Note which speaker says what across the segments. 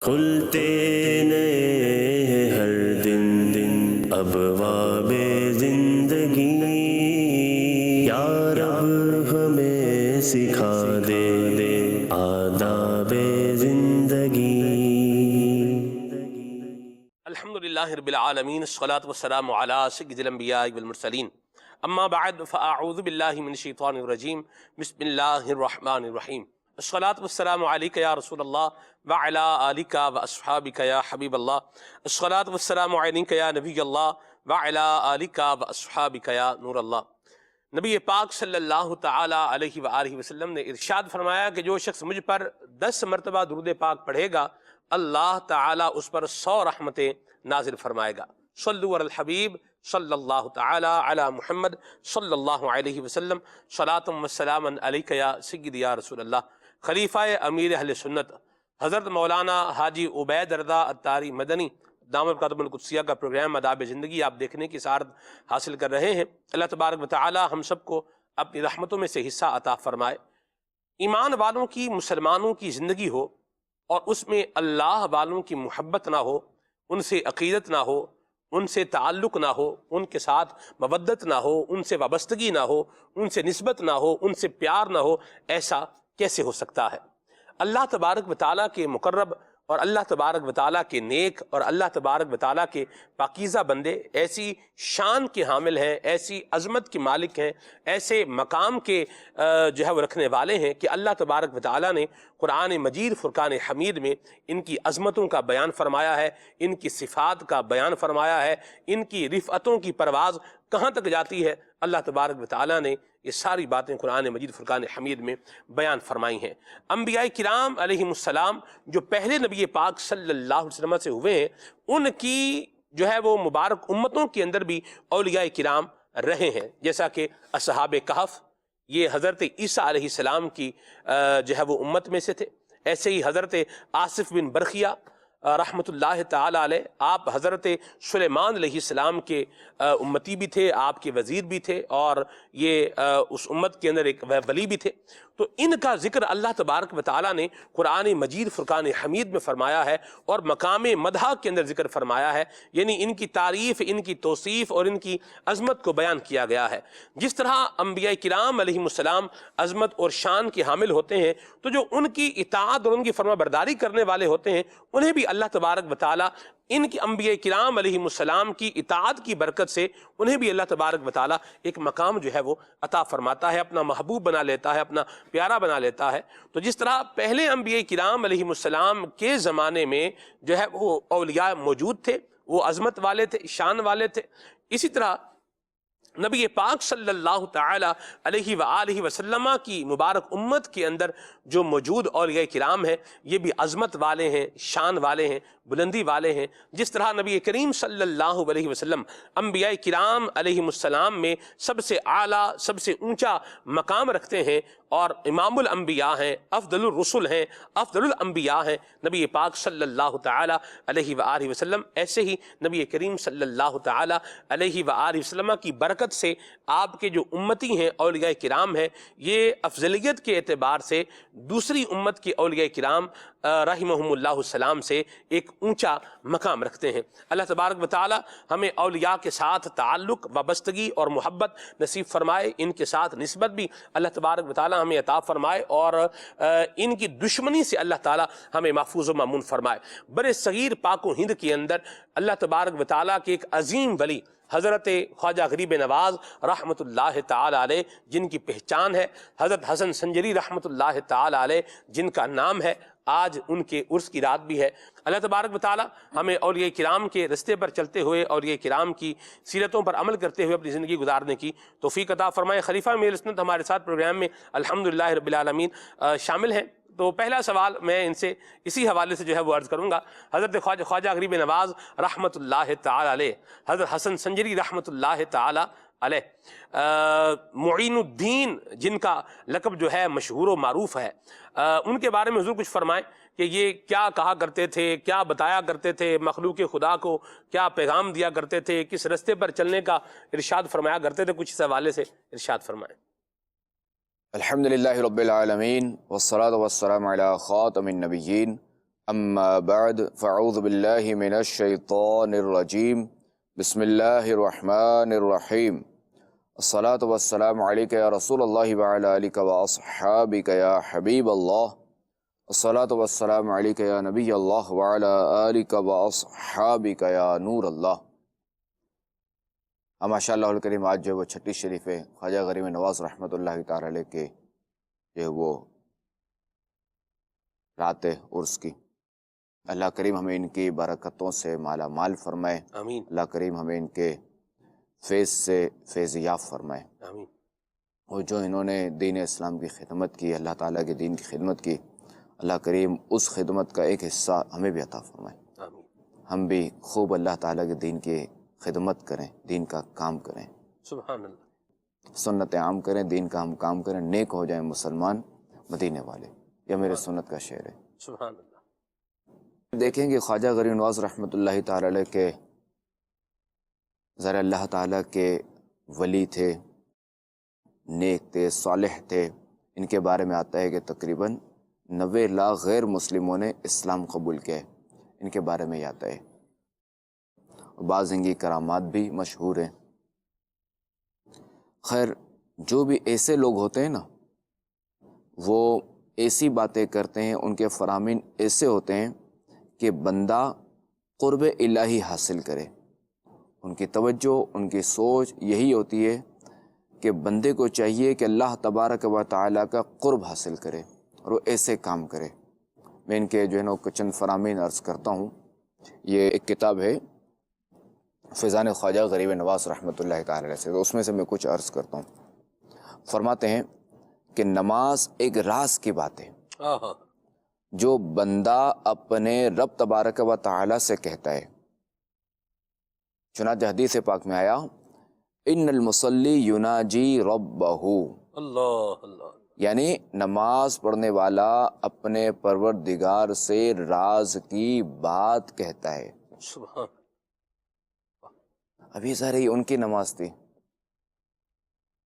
Speaker 1: کھلتے نئے ہیں ہر دن ابواب زندگی، یا رب ہمیں سکھا دے آداب زندگی۔
Speaker 2: الحمدللہ رب العالمین، الصلاۃ والسلام علی سید الانبیاء والمرسلین، اما بعد فاعوذ باللہ من الشیطان الرجیم، بسم اللہ الرحمن الرحیم۔ الصلاۃ والسلام علیک یا رسول اللہ وعلی آلک واصحابک یا حبیب اللہ، الصلاۃ والسلام علیک یا نبی اللہ وعلی آلک واصحابک یا نور اللہ۔ نبی پاک صلی اللہ تعالی علیہ وآلہ وسلم نے ارشاد فرمایا کہ جو شخص مجھ پر 10 مرتبہ درود پاک پڑھے گا، اللہ تعالیٰ اس پر 100 رحمتیں نازل فرمائے گا۔ صلو علی الحبیب صلی اللہ تعالی علی محمد صلی اللہ علیہ وسلم، صلاۃ و سلام علیک یا سیدی یا رسول اللہ۔ خلیفہ امیر اہل سنت حضرت مولانا حاجی عبید رضا عطاری مدنی دامت القدم القدسیہ کا پروگرام آداب زندگی آپ دیکھنے کی سعادت حاصل کر رہے ہیں۔ اللہ تبارک و تعالی ہم سب کو اپنی رحمتوں میں سے حصہ عطا فرمائے۔ ایمان والوں کی، مسلمانوں کی زندگی ہو اور اس میں اللہ والوں کی محبت نہ ہو، ان سے عقیدت نہ ہو، ان سے تعلق نہ ہو، ان کے ساتھ مودت نہ ہو، ان سے وابستگی نہ ہو، ان سے نسبت نہ ہو، ان سے پیار نہ ہو، ایسا کیسے ہو سکتا ہے؟ اللہ تبارک و تعالیٰ کے مقرب اور اللہ تبارک و تعالیٰ کے نیک اور اللہ تبارک و تعالیٰ کے پاکیزہ بندے ایسی شان کے حامل ہیں، ایسی عظمت کے مالک ہیں، ایسے مقام کے جو ہے وہ رکھنے والے ہیں کہ اللہ تبارک و تعالیٰ نے قرآن مجید فرقان حمید میں ان کی عظمتوں کا بیان فرمایا ہے، ان کی صفات کا بیان فرمایا ہے، ان کی رفعتوں کی پرواز کہاں تک جاتی ہے، اللہ تبارک و تعالیٰ نے یہ ساری باتیں قرآن مجید فرقان حمید میں بیان فرمائی ہیں۔ انبیاء کرام علیہم السلام جو پہلے نبی پاک صلی اللہ علیہ وسلم سے ہوئے ہیں، ان کی جو ہے وہ مبارک امتوں کے اندر بھی اولیاء کرام رہے ہیں، جیسا کہ اصحاب کہف یہ حضرت عیسیٰ علیہ السلام کی جو ہے وہ امت میں سے تھے۔ ایسے ہی حضرت آصف بن برخیہ رحمۃ اللہ تعالی علیہ، آپ حضرت سلیمان علیہ السلام کے امتی بھی تھے، آپ کے وزیر بھی تھے، اور یہ اس امت کے اندر ایک ولی بھی تھے۔ تو ان کا ذکر اللہ تبارک و تعالیٰ نے قرآن مجید فرقان حمید میں فرمایا ہے اور مقام مدح کے اندر ذکر فرمایا ہے، یعنی ان کی تعریف، ان کی توصیف اور ان کی عظمت کو بیان کیا گیا ہے۔ جس طرح انبیاء کرام علیہم السلام عظمت اور شان کے حامل ہوتے ہیں، تو جو ان کی اطاعت اور ان کی فرما برداری کرنے والے ہوتے ہیں، انہیں بھی اللہ تبارک و تعالیٰ ان کی انبیاء کرام علیہم السلام کی اطاعت کی برکت سے انہیں بھی اللہ تبارک و تعالیٰ ایک مقام جو ہے وہ عطا فرماتا ہے، اپنا محبوب بنا لیتا ہے، اپنا پیارا بنا لیتا ہے۔ تو جس طرح پہلے انبیاء کرام علیہم السلام کے زمانے میں جو ہے وہ اولیاء موجود تھے، وہ عظمت والے تھے، شان والے تھے، اسی طرح نبی پاک صلی اللہ تعالی علیہ وآلہ وسلم کی مبارک امت کے اندر جو موجود اولیاء کرام ہیں، یہ بھی عظمت والے ہیں، شان والے ہیں، بلندی والے ہیں۔ جس طرح نبی کریم صلی اللہ علیہ وسلم انبیاء کرام علیہ السلام میں سب سے اعلیٰ، سب سے اونچا مقام رکھتے ہیں اور امام الانبیاء ہیں، افضل الرسل ہیں، افضل الانبیاء ہیں نبی پاک صلی اللہ تعالی علیہ وآلہ وسلم، ایسے ہی نبی کریم صلی اللہ تعالی علیہ وآلہ وسلم کی برکت سے آپ کے جو امتی ہیں، اولیاء کرام ہیں، یہ افضلیت کے اعتبار سے دوسری امت کے اولیاء کرام رحمہم اللہ السلام سے ایک اونچا مقام رکھتے ہیں۔ اللہ تبارک و تعالی ہمیں اولیاء کے ساتھ تعلق، وابستگی اور محبت نصیب فرمائے، ان کے ساتھ نسبت بھی اللہ تبارک و تعالی ہمیں عطا فرمائے، اور ان کی دشمنی سے اللہ تعالی ہمیں محفوظ و مامون فرمائے۔ برِ صغیر پاک و ہند کے اندر اللہ تبارک و تعالی کے ایک عظیم ولی حضرت خواجہ غریب نواز رحمۃ اللہ تعالی علیہ، جن کی پہچان ہے، حضرت حسن سنجری رحمۃ اللہ تعالی علیہ، جن کا نام ہے، آج ان کے عرس کی رات بھی ہے۔ اللہ تبارک و تعالی ہمیں اولیاء کرام کے رستے پر چلتے ہوئے، اولیاء کرام کی سیرتوں پر عمل کرتے ہوئے اپنی زندگی گزارنے کی توفیق عطا فرمائے۔ خلیفہ امیر سنت ہمارے ساتھ پروگرام میں الحمدللہ رب العالمین شامل ہیں۔ تو پہلا سوال میں ان سے اسی حوالے سے جو ہے وہ عرض کروں گا۔ حضرت خواجہ غریب نواز رحمۃ اللہ تعالی علیہ، حضرت حسن سنجری رحمۃ اللہ تعالی علیہ، معین الدین جن کا لقب جو ہے مشہور و معروف ہے، ان کے بارے میں حضور کچھ فرمائیں کہ یہ کیا کہا کرتے تھے، کیا بتایا کرتے تھے، مخلوق خدا کو کیا پیغام دیا کرتے تھے، کس رستے پر چلنے کا ارشاد فرمایا کرتے تھے، کچھ اس حوالے سے ارشاد فرمائیں۔
Speaker 3: الحمدللہ رب العالمین والصلاة والسلام علی خاتم النبیین اما بعد فاعوذ باللہ من الشیطان الرجیم بسم اللہ الرحمن الرحیم الصلاة والسلام علیک یا رسول اللہ وعلی آلک واصحابک یا حبیب اللہ الصلاة والسلام علیک یا نبی اللہ وعلی آلک واصحابک یا نور اللہ۔ ماشاء اللہ الکریم آج جو ہے وہ 36 شریف ہے خواجہ غریب نواز رحمۃ اللہ تعالی علیہ کے جو ہے وہ رات ہے عرس کی۔ اللہ کریم ہمیں ان کی برکتوں سے مالا مال فرمائے،
Speaker 2: آمین،
Speaker 3: اللہ کریم ہمیں ان کے فیض سے فیض یاب فرمائے،
Speaker 2: آمین۔
Speaker 3: اور جو انہوں نے دین اسلام کی خدمت کی، اللہ تعالیٰ کے دین کی خدمت کی، اللہ کریم اس خدمت کا ایک حصہ ہمیں بھی عطا فرمائے،
Speaker 2: آمین۔
Speaker 3: ہم بھی خوب اللہ تعالیٰ کے دین کی خدمت کریں، دین کا کام کریں،
Speaker 2: سبحان اللہ،
Speaker 3: سنت عام کریں، دین کا ہم کام کریں، نیک ہو جائیں مسلمان مدینے والے۔ یہ میرے سنت کا شعر ہے۔
Speaker 2: سبحان اللہ۔
Speaker 3: دیکھیں گے خواجہ غریب نواز رحمۃ اللہ تعالی علیہ کے ذرا اللہ تعالیٰ کے ولی تھے، نیک تھے، صالح تھے۔ ان کے بارے میں آتا ہے کہ تقریباً 90 لاکھ غیر مسلموں نے اسلام قبول کیا ہے، ان کے بارے میں یہ آتا ہے۔ بعض ان کی کرامات بھی مشہور ہیں۔ خیر، جو بھی ایسے لوگ ہوتے ہیں نا، وہ ایسی باتیں کرتے ہیں، ان کے فرامین ایسے ہوتے ہیں کہ بندہ قرب الہی حاصل کرے۔ ان کی توجہ، ان کی سوچ یہی ہوتی ہے کہ بندے کو چاہیے کہ اللہ تبارک و تعالیٰ کا قرب حاصل کرے اور وہ ایسے کام کرے۔ میں ان کے جو ہے نا چند فرامین عرض کرتا ہوں۔ یہ ایک کتاب ہے فیضان خواجہ غریب نواز رحمۃ اللہ تعالی علیہ سے، تو اس میں سے میں کچھ عرض کرتا ہوں۔ فرماتے ہیں کہ نماز ایک راز کی بات ہے جو بندہ اپنے رب تبارک و تعالی سے کہتا ہے۔ چنانچہ حدیث پاک میں آیا، ان المصلی یناجی ربہ،
Speaker 2: اللہ اللہ،
Speaker 3: یعنی نماز پڑھنے والا اپنے پروردگار سے راز کی بات کہتا ہے۔
Speaker 2: سبحان۔
Speaker 3: ابھی سارے ان کی نماز تھی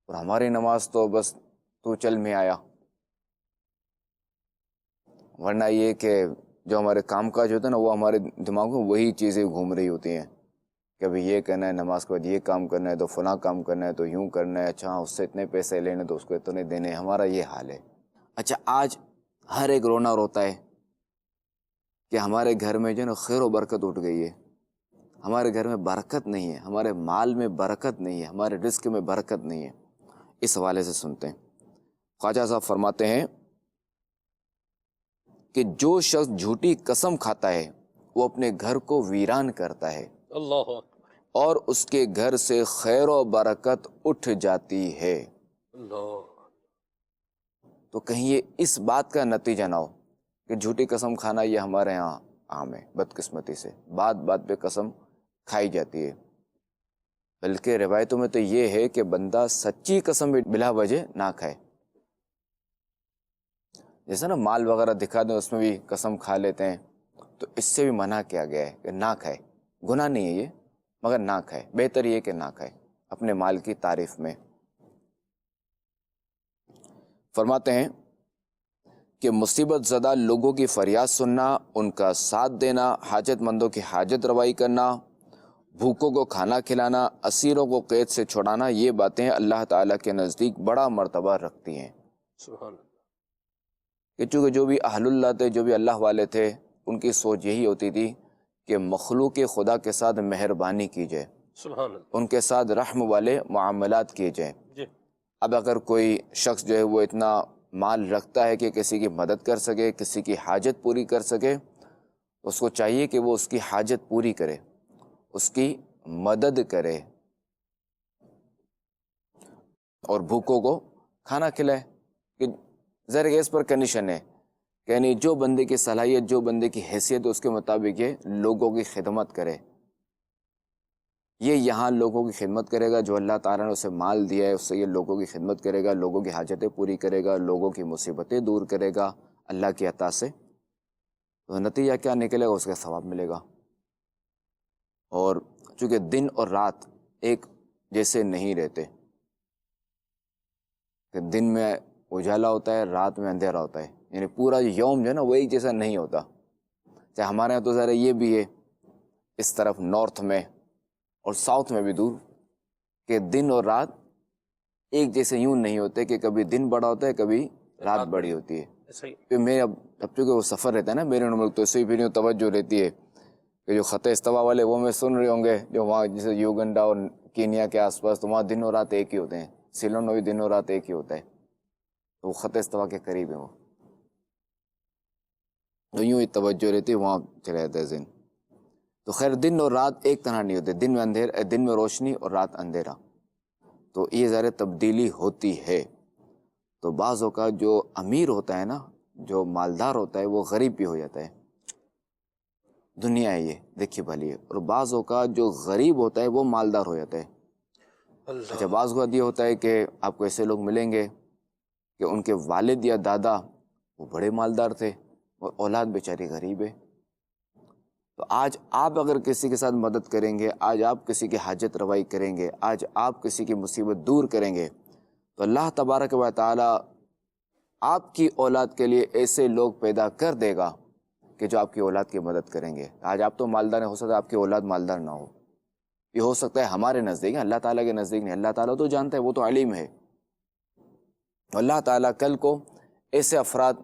Speaker 3: اور ہماری نماز تو بس تو چل میں آیا، ورنہ یہ کہ جو ہمارے کام کاج ہوتا ہے نا، وہ ہمارے دماغ میں وہی چیزیں گھوم رہی ہوتی ہیں کہ ابھی یہ کرنا ہے، نماز کے بعد یہ کام کرنا ہے، تو فلاں کام کرنا ہے، تو یوں کرنا ہے، اچھا اس سے اتنے پیسے لینے تو اس کو اتنے دینے، ہمارا یہ حال ہے۔ اچھا، آج ہر ایک رونا روتا ہے کہ ہمارے گھر میں جو ہے نا خیر و برکت اٹھ گئی ہے، ہمارے گھر میں برکت نہیں ہے، ہمارے مال میں برکت نہیں ہے، ہمارے رزق میں برکت نہیں ہے۔ اس حوالے سے سنتے ہیں، خواجہ صاحب فرماتے ہیں کہ جو شخص جھوٹی قسم کھاتا ہے وہ اپنے گھر کو ویران کرتا ہے
Speaker 2: اللہ
Speaker 3: اور اس کے گھر سے خیر و برکت اٹھ جاتی ہے۔
Speaker 2: اللہ،
Speaker 3: تو کہیں یہ اس بات کا نتیجہ نہ ہو کہ جھوٹی قسم کھانا یہ ہمارے ہاں عام ہے، بدقسمتی سے بات بات پہ قسم کھائی جاتی ہے، بلکہ روایتوں میں تو یہ ہے کہ بندہ سچی قسم بھی بلا وجہ نہ کھائے۔ جیسا نا مال وغیرہ دکھا دیں اس میں بھی قسم کھا لیتے ہیں، تو اس سے بھی منع کیا گیا ہے کہ نہ کھائے۔ گناہ نہیں ہے یہ، مگر نہ کھائے، بہتر یہ کہ نہ کھائے اپنے مال کی تعریف میں۔ فرماتے ہیں کہ مصیبت زدہ لوگوں کی فریاد سننا، ان کا ساتھ دینا، حاجت مندوں کی حاجت روائی کرنا، بھوکوں کو کھانا کھلانا، اسیروں کو قید سے چھڑانا، یہ باتیں اللہ تعالیٰ کے نزدیک بڑا مرتبہ رکھتی ہیں۔
Speaker 2: سبحان اللہ،
Speaker 3: کہ چونکہ جو بھی اہل اللہ تھے، جو بھی اللہ والے تھے، ان کی سوچ یہی ہوتی تھی کہ مخلوق خدا کے ساتھ مہربانی کی جائے،
Speaker 2: سبحان اللہ،
Speaker 3: ان کے ساتھ رحم والے معاملات کیے جائیں۔
Speaker 2: جی،
Speaker 3: اب اگر کوئی شخص جو ہے وہ اتنا مال رکھتا ہے کہ کسی کی مدد کر سکے، کسی کی حاجت پوری کر سکے، اس کو چاہیے کہ وہ اس کی حاجت پوری کرے، اس کی مدد کرے اور بھوکوں کو کھانا کھلائے۔ کہ ذرا اس پر کنڈیشن ہے کہ یعنی جو بندے کی صلاحیت، جو بندے کی حیثیت ہے، اس کے مطابق یہ لوگوں کی خدمت کرے۔ یہ یہاں لوگوں کی خدمت کرے گا، جو اللہ تعالیٰ نے اسے مال دیا ہے اس سے یہ لوگوں کی خدمت کرے گا، لوگوں کی حاجتیں پوری کرے گا، لوگوں کی مصیبتیں دور کرے گا اللہ کی عطا سے، تو نتیجہ کیا نکلے گا؟ اس کا ثواب ملے گا۔ اور چونکہ دن اور رات ایک جیسے نہیں رہتے، کہ دن میں اجالا ہوتا ہے، رات میں اندھیرا ہوتا ہے، یعنی پورا یوم جو ہے نا وہ ایک جیسا نہیں ہوتا۔ چاہے ہمارے یہاں تو ذرا یہ بھی ہے اس طرف نارتھ میں اور ساؤتھ میں بھی دور کہ دن اور رات ایک جیسے یوں نہیں ہوتے کہ کبھی دن بڑا ہوتا ہے کبھی رات بڑی ہوتی ہے.
Speaker 2: صحیح.
Speaker 3: پھر میں اب چونکہ وہ سفر رہتا ہے نا میرے ملک تو اس سے پھر توجہ رہتی ہے کہ جو خط استوا والے وہ میں سن رہے ہوں گے جو وہاں جیسے یوگنڈا اور کینیا کے آس پاس تو وہاں دن اور رات ایک ہی ہوتے ہیں. سیلون میں بھی دن اور رات ایک ہی ہوتا ہے تو وہ خط استوا کے قریب ہے وہ تو یوں ہی توجہ رہتی ہے وہاں چلے جاتا ہے ذہن. تو خیر دن اور رات ایک طرح نہیں ہوتے, دن میں دن میں روشنی اور رات اندھیرا, تو یہ ذرا تبدیلی ہوتی ہے. تو بعض اوقات جو امیر ہوتا ہے نا, جو مالدار ہوتا ہے وہ غریب بھی ہو جاتا ہے. دنیا ہے یہ دیکھیے بھالی ہے. اور بعض اوقات جو غریب ہوتا ہے وہ مالدار ہو جاتا ہے. اچھا بعض اوقات یہ ہوتا ہے کہ آپ کو ایسے لوگ ملیں گے کہ ان کے والد یا دادا وہ بڑے مالدار تھے اور اولاد بیچاری غریب ہے. تو آج آپ اگر کسی کے ساتھ مدد کریں گے, آج آپ کسی کی حاجت روائی کریں گے, آج آپ کسی کی مصیبت دور کریں گے, تو اللہ تبارک و تعالی آپ کی اولاد کے لیے ایسے لوگ پیدا کر دے گا کہ جو آپ کی اولاد کی مدد کریں گے. آج آپ تو مالدار ہیں, ہو سکتا ہے آپ کی اولاد مالدار نہ ہو, یہ ہو سکتا ہے ہمارے نزدیک, اللہ تعالیٰ کے نزدیک نہیں. اللہ تعالیٰ تو جانتا ہے, وہ تو علیم ہے. اللہ تعالیٰ کل کو ایسے افراد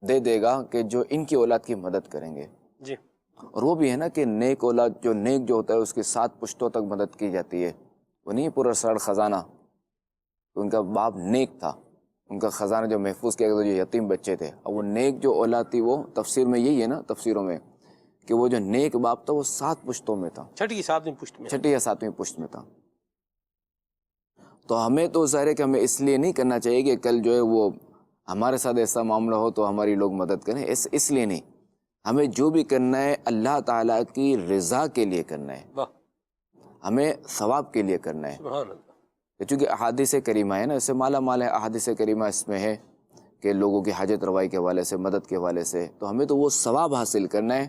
Speaker 3: دے دے گا کہ جو ان کی اولاد کی مدد کریں گے.
Speaker 2: جی.
Speaker 3: اور وہ بھی ہے نا کہ نیک اولاد جو نیک جو ہوتا ہے اس کی 7 پشتوں تک مدد کی جاتی ہے. وہ نہیں پورا سڑ خزانہ, ان کا باپ نیک تھا, ان کا خزانہ جو محفوظ کیا گیا جو یتیم بچے تھے. اب وہ نیک جو اولاد تھی وہ تفسیر میں یہی ہے نا, تفسیروں میں کہ وہ جو نیک باپ تھا وہ 7 پشتوں میں تھا,
Speaker 2: 6 7 پشت میں,
Speaker 3: 6 یا 7ویں پشت میں تھا. تو ہمیں تو ظاہر ہے کہ ہمیں اس لیے نہیں کرنا چاہیے کہ کل جو ہے وہ ہمارے ساتھ ایسا معاملہ ہو تو ہماری لوگ مدد کریں, اس لیے نہیں. ہمیں جو بھی کرنا ہے اللہ تعالیٰ کی رضا کے لیے کرنا ہے, ہمیں ثواب کے لیے کرنا ہے.
Speaker 2: سبحان اللہ.
Speaker 3: چونکہ احادیث کریمہ ہے نا, اس سے مالا مال ہے احادیث کریمہ اس میں ہے کہ لوگوں کی حاجت روائی کے حوالے سے, مدد کے حوالے سے, تو ہمیں تو وہ ثواب حاصل کرنا ہے,